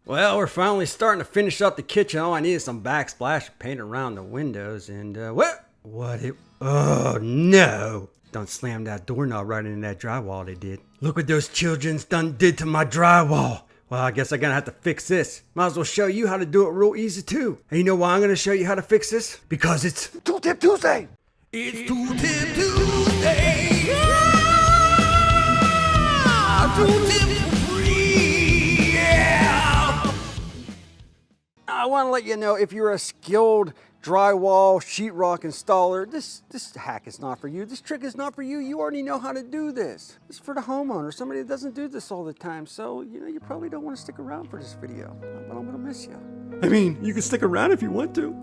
Well, we're finally starting to finish up the kitchen. All I need is some backsplash paint around the windows. And oh no. Don't slam that doorknob right into that drywall they did. Look what those children's done did to my drywall. Well, I guess I'm gonna have to fix this. Might as well show you how to do it real easy too. And you know why I'm gonna show you how to fix this? Because it's Tool Tip Tuesday. It's Tool Tip Tuesday. Yeah! Tool Tip free. Yeah! I want to let you know, if you're a skilled drywall sheetrock installer, this hack is not for you. This trick is not for you. You already know how to do this. It's for the homeowner, somebody that doesn't do this all the time. So, you probably don't want to stick around for this video, but I'm gonna miss you. I mean, you can stick around if you want to.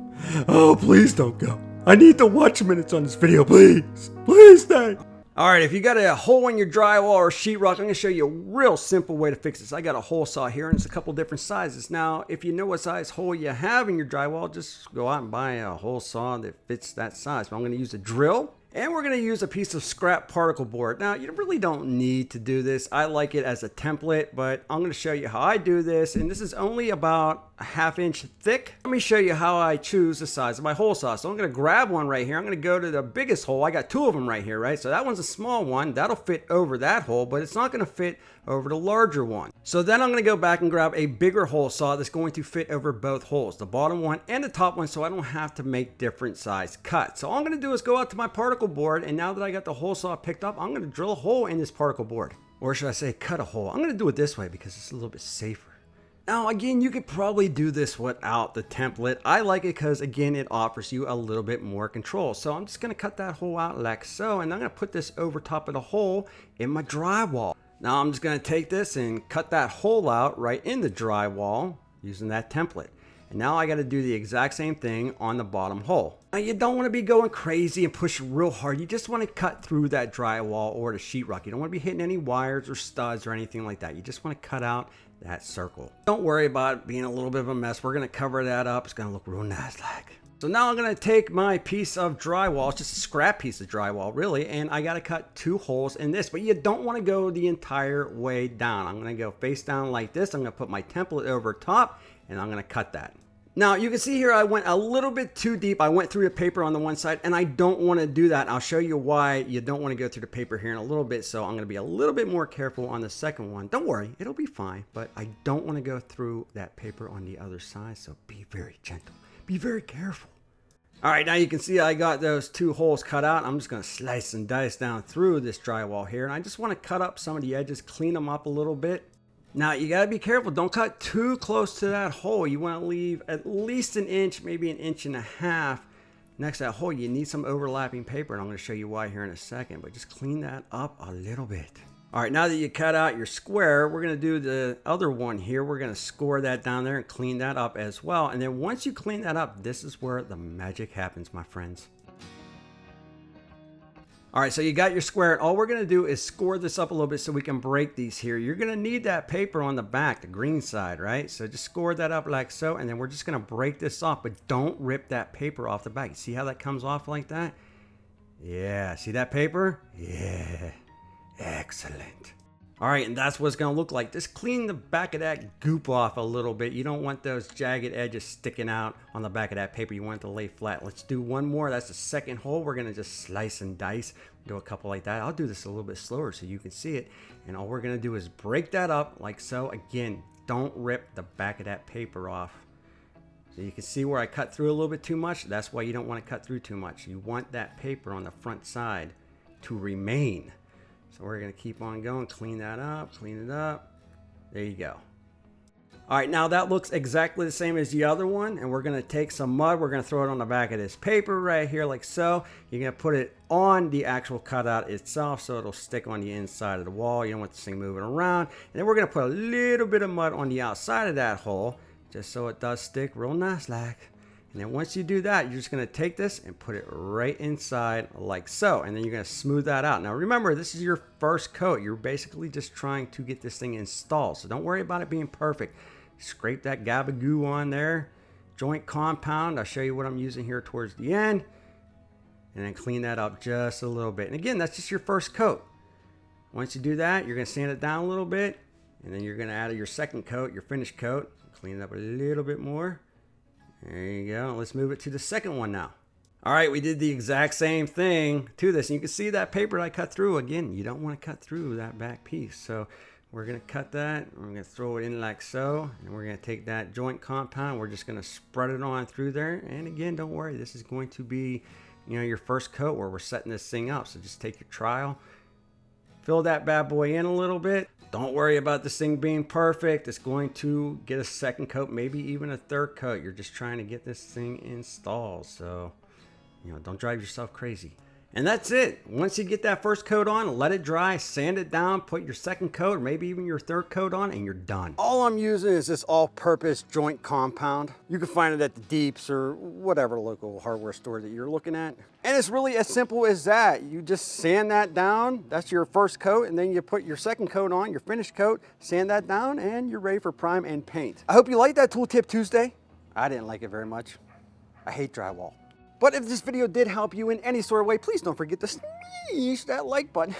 Oh, please don't go. I need the watch minutes on this video, please. Please stay. All right, if you got a hole in your drywall or sheetrock, I'm gonna show you a real simple way to fix this. I got a hole saw here and it's a couple different sizes. Now, if you know what size hole you have in your drywall, just go out and buy a hole saw that fits that size. But I'm gonna use a drill and we're gonna use a piece of scrap particle board. Now, you really don't need to do this. I like it as a template, but I'm gonna show you how I do this. And this is only about a 1/2 inch thick. Let me show you how I choose the size of my hole saw. So I'm gonna grab one right here. I'm gonna go to the biggest hole. I got 2 of them right here, right? So that one's a small one. That'll fit over that hole, but it's not gonna fit over the larger one. So then I'm gonna go back and grab a bigger hole saw that's going to fit over both holes, the bottom one and the top one, so I don't have to make different size cuts. So all I'm gonna do is go out to my particle board, and now that I got the hole saw picked up, I'm gonna drill a hole in this particle board. Or should I say cut a hole? I'm gonna do it this way because it's a little bit safer. Now, again, you could probably do this without the template. I like it because, again, it offers you a little bit more control. So I'm just gonna cut that hole out like so, and I'm gonna put this over top of the hole in my drywall. Now I'm just gonna take this and cut that hole out right in the drywall using that template. And now I gotta do the exact same thing on the bottom hole. Now you don't wanna be going crazy and push real hard. You just wanna cut through that drywall or the sheetrock. You don't wanna be hitting any wires or studs or anything like that. You just wanna cut out that circle. Don't worry about it being a little bit of a mess. We're gonna cover that up. It's gonna look real nice like. So now I'm gonna take my piece of drywall, it's just a scrap piece of drywall really, and I gotta cut 2 holes in this, but you don't wanna go the entire way down. I'm gonna go face down like this. I'm gonna put my template over top and I'm gonna cut that. Now you can see here I went a little bit too deep. I went through the paper on the one side and I don't wanna do that. I'll show you why you don't wanna go through the paper here in a little bit, so I'm gonna be a little bit more careful on the second one. Don't worry, it'll be fine, but I don't wanna go through that paper on the other side, so be very gentle. Be very careful. All right, now you can see I got those 2 holes cut out. I'm just gonna slice and dice down through this drywall here. And I just wanna cut up some of the edges, clean them up a little bit. Now you gotta be careful, don't cut too close to that hole. You wanna leave at least 1 inch, maybe 1.5 inches next to that hole. You need some overlapping paper, and I'm gonna show you why here in a second, but just clean that up a little bit. All right, now that you cut out your square, we're gonna do the other one here. We're gonna score that down there and clean that up as well. And then once you clean that up, this is where the magic happens, my friends. All right, so you got your square. All we're gonna do is score this up a little bit so we can break these here. You're gonna need that paper on the back, the green side, right? So just score that up like so, and then we're just gonna break this off, but don't rip that paper off the back. See how that comes off like that? Yeah, see that paper? Yeah. Excellent. All right, and that's what it's gonna look like. Just clean the back of that goop off a little bit. You don't want those jagged edges sticking out on the back of that paper. You want it to lay flat. Let's do one more. That's the second hole. We're gonna just slice and dice. Do a couple like that. I'll do this a little bit slower so you can see it. And all we're gonna do is break that up like so. Again, don't rip the back of that paper off. So you can see where I cut through a little bit too much. That's why you don't want to cut through too much. You want that paper on the front side to remain. So we're gonna keep on going, clean that up, clean it up. There you go. All right, now that looks exactly the same as the other one, and we're gonna take some mud, we're gonna throw it on the back of this paper right here like so. You're gonna put it on the actual cutout itself so it'll stick on the inside of the wall. You don't want this thing moving around. And then we're gonna put a little bit of mud on the outside of that hole, just so it does stick real nice like. And then once you do that, you're just gonna take this and put it right inside like so. And then you're gonna smooth that out. Now remember, this is your first coat. You're basically just trying to get this thing installed. So don't worry about it being perfect. Scrape that gabagoo on there. Joint compound, I'll show you what I'm using here towards the end. And then clean that up just a little bit. And again, that's just your first coat. Once you do that, you're gonna sand it down a little bit. And then you're gonna add your second coat, your finish coat. Clean it up a little bit more. There you go. Let's move it to the second one now. All right, we did the exact same thing to this. And you can see that paper I cut through. Again, you don't want to cut through that back piece. So we're gonna cut that. We're gonna throw it in like so. And we're gonna take that joint compound. We're just gonna spread it on through there. And again, don't worry, this is going to be, you know, your first coat where we're setting this thing up. So just take your trowel, fill that bad boy in a little bit. Don't worry about this thing being perfect. It's going to get a second coat, maybe even a third coat. You're just trying to get this thing installed. So, you know, don't drive yourself crazy. And that's it. Once you get that first coat on, let it dry, sand it down, put your second coat, or maybe even your third coat on, and you're done. All I'm using is this all-purpose joint compound. You can find it at the Deeps or whatever local hardware store that you're looking at. And it's really as simple as that. You just sand that down. That's your first coat, and then you put your second coat on, your finished coat, sand that down, and you're ready for prime and paint. I hope you liked that Tool Tip Tuesday. I didn't like it very much. I hate drywall. But if this video did help you in any sort of way, please don't forget to smash that like button.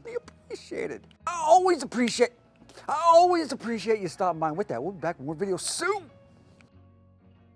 Really appreciate it. I always appreciate you stopping by with that. We'll be back with more videos soon.